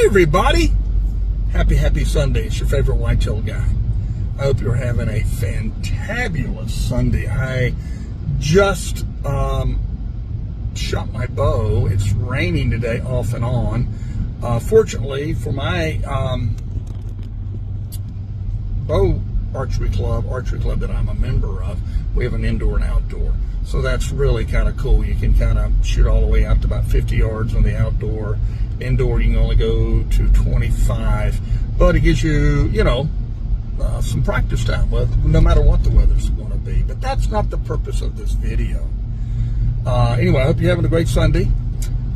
everybody, happy Sunday. It's your favorite whitetail guy. I hope you're having a fantabulous Sunday. I just shot my bow. It's raining today off and on. Fortunately for my bow archery club that I'm a member of, we have an indoor and outdoor. So that's really kind of cool. You can kind of shoot all the way out to about 50 yards on the outdoor. Indoor, you can only go to 25, but it gives you, some practice time, no matter what the weather's going to be. But that's not the purpose of this video. Anyway, I hope you're having a great Sunday.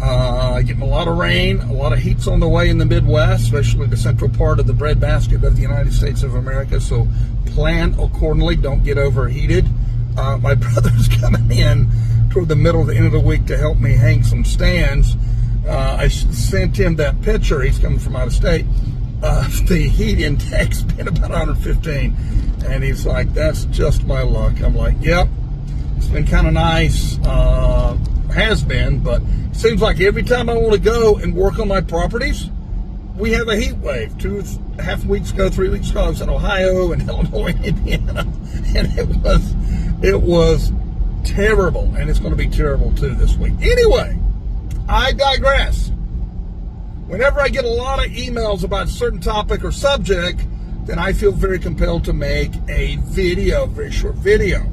Getting a lot of rain, a lot of heat's on the way in the Midwest, especially the central part of the breadbasket of the United States of America. So plan accordingly. Don't get overheated. My brother's coming in toward the middle of the end of the week to help me hang some stands. I sent him that picture. He's coming from out of state. The heat index been about 115, and he's like, "That's just my luck." I'm like, "Yep, it's been kind of nice, has been, but it seems like every time I want to go and work on my properties, we have a heat wave. 2.5 weeks ago, 3 weeks ago, I was in Ohio and Illinois, Indiana, and it was terrible, and it's going to be terrible too this week. Anyway, I digress. Whenever I get a lot of emails about a certain topic or subject, then I feel very compelled to make a video, a very short video.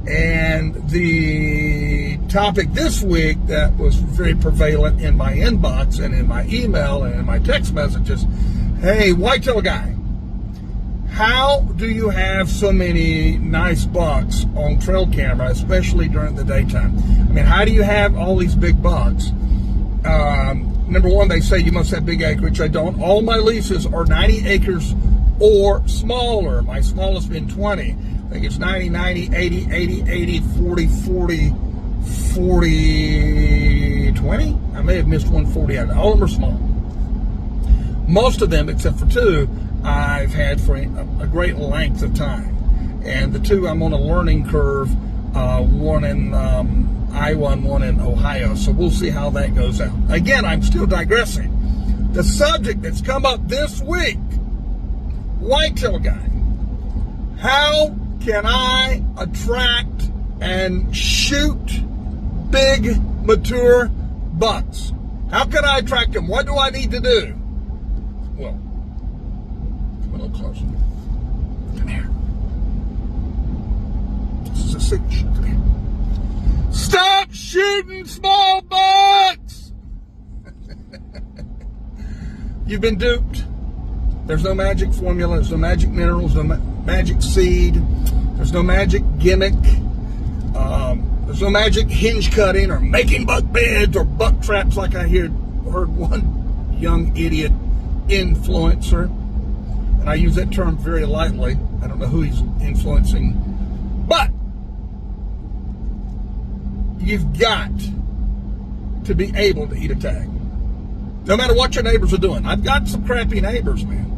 And the topic this week that was very prevalent in my inbox and in my email and in my text messages, hey, whitetail guy, how do you have so many nice bucks on trail camera, especially during the daytime? I mean, how do you have all these big bucks? Number one, they say you must have big acreage. I don't. All my leases are 90 acres or smaller. My smallest been 20. I think it's 90, 90, 80, 80, 80, 40, 40, 40, 20. I may have missed 140 out of it. All of them are small. Most of them, except for two, I've had for a great length of time. And the two, I'm on a learning curve, one in Iowa and one in Ohio. So we'll see how that goes out. Again, I'm still digressing. The subject that's come up this week, whitetail guy. How can I attract and shoot big, mature bucks? How can I attract them? What do I need to do? Well, come a little closer. Come here. This is a signature. Come here. Stop shooting small bucks! You've been duped. There's no magic formula. There's no magic minerals. No magic seed. There's no magic gimmick. There's no magic hinge cutting or making buck beds or buck traps like I heard one young idiot influencer. And I use that term very lightly. I don't know who he's influencing. But you've got to be able to eat a tag. No matter what your neighbors are doing. I've got some crappy neighbors, man.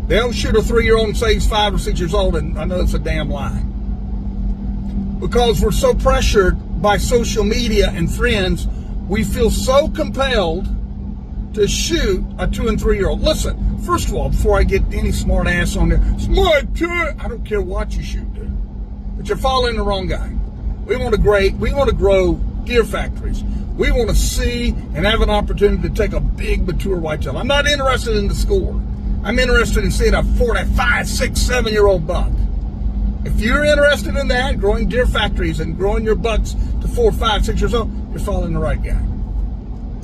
They'll shoot a 3-year-old and say he's 5 or 6 years old, and I know it's a damn lie. Because we're so pressured by social media and friends, we feel so compelled to shoot a 2- and 3-year-old. Listen, first of all, before I get any smart ass on there, smart too. I don't care what you shoot, dude. But you're following the wrong guy. We want to grow deer factories. We want to see and have an opportunity to take a big, mature whitetail. I'm not interested in the score. I'm interested in seeing a 4, 5, 6, 7-year-old buck. If you're interested in that, growing deer factories and growing your bucks to 4, 5, 6 years old, you're following the right guy.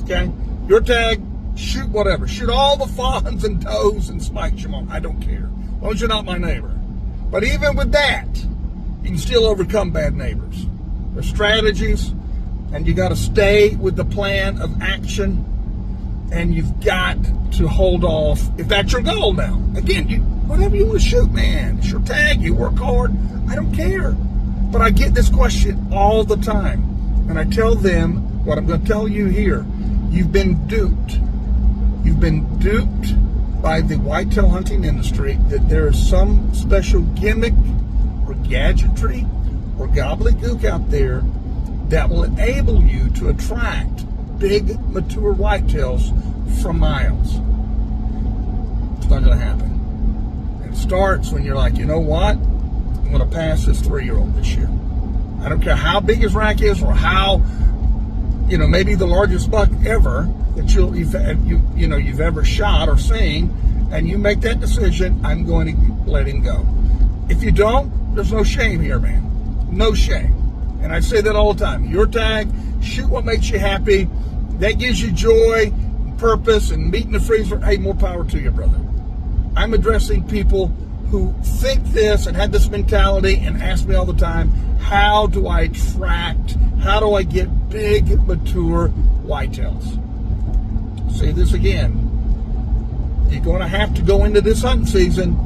Okay? Your tag, shoot whatever. Shoot all the fawns and does and spikes you want. I don't care. As long as you're not my neighbor. But even with that, you can still overcome bad neighbors. There's strategies, and you got to stay with the plan of action, and you've got to hold off if that's your goal now. Again, whatever you want to shoot, man, it's your tag, you work hard, I don't care. But I get this question all the time, and I tell them what I'm going to tell you here. You've been duped. You've been duped by the whitetail hunting industry that there is some special gimmick or gadgetry or gobbledygook out there that will enable you to attract big, mature whitetails from miles. It's not going to happen. It starts when you're like, you know what? I'm going to pass this 3-year-old this year. I don't care how big his rack is or how, maybe the largest buck ever that you've ever shot or seen, and you make that decision, I'm going to let him go. If you don't, there's no shame here, man. No shame. And I say that all the time. Your tag, shoot what makes you happy. That gives you joy, purpose, and meat in the freezer. Hey, more power to you, brother. I'm addressing people who think this and have this mentality and ask me all the time, how do I get big, mature whitetails? Say this again. You're going to have to go into this hunting season.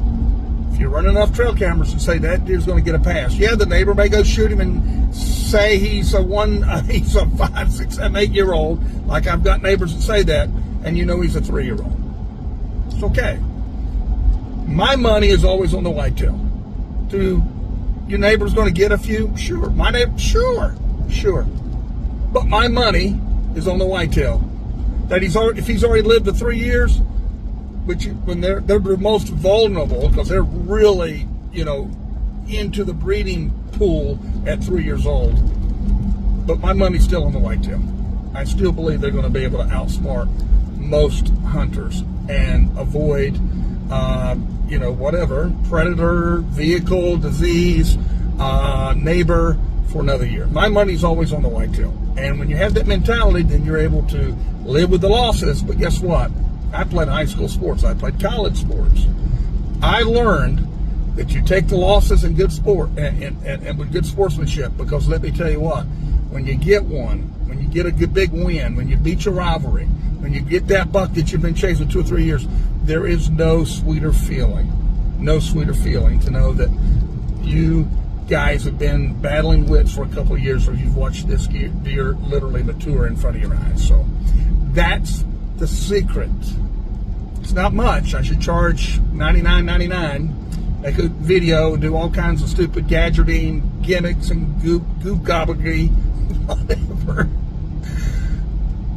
If you run enough trail cameras and say that deer's going to get a pass. Yeah, the neighbor may go shoot him and say he's a 5, 6, 7, 8-year-old. Like I've got neighbors that say that, and he's a 3-year-old. It's okay. My money is always on the whitetail. Do your neighbors going to get a few? Sure. My neighbor, sure. But my money is on the whitetail. That if he's already lived the 3 years, when they're the most vulnerable, because they're really, into the breeding pool at 3 years old. But my money's still on the whitetail. I still believe they're going to be able to outsmart most hunters and avoid whatever, predator, vehicle, disease, neighbor for another year. My money's always on the whitetail. And when you have that mentality, then you're able to live with the losses. But guess what? I played high school sports. I played college sports. I learned that you take the losses in good sport and with good sportsmanship, because let me tell you what, when you get one, when you get a good big win, when you beat your rivalry, when you get that buck that you've been chasing 2 or 3 years, there is no sweeter feeling to know that you guys have been battling wits for a couple of years, or you've watched this deer literally mature in front of your eyes. So that's the secret. It's not much. I should charge $99.99, make a video, do all kinds of stupid gadgeting, gimmicks, and goop gobblegy, whatever.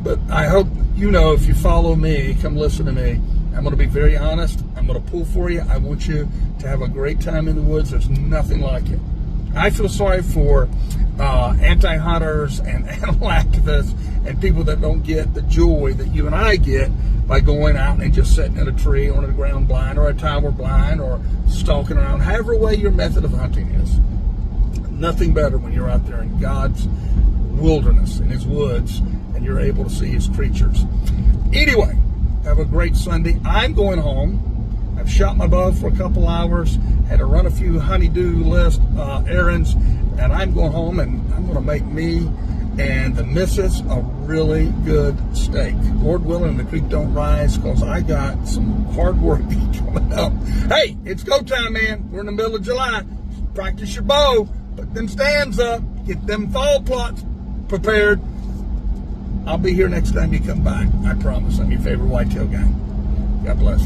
But I hope if you follow me, come listen to me. I'm going to be very honest. I'm going to pull for you. I want you to have a great time in the woods. There's nothing like it. I feel sorry for anti-hunters and animal activists and people that don't get the joy that you and I get by going out and just sitting in a tree or in a ground blind or a tower blind or stalking around, however way your method of hunting is. Nothing better when you're out there in God's wilderness, in his woods, and you're able to see his creatures. Anyway, have a great Sunday. I'm going home. I've shot my bow for a couple hours, had to run a few honey-do list errands, and I'm going home and I'm going to make me and the missus a really good steak. Lord willing, the creek don't rise, because I got some hard work coming up. Hey, it's go time, man. We're in the middle of July. Practice your bow, put them stands up, get them fall plots prepared. I'll be here next time you come by. I promise. I'm your favorite whitetail guy. God bless.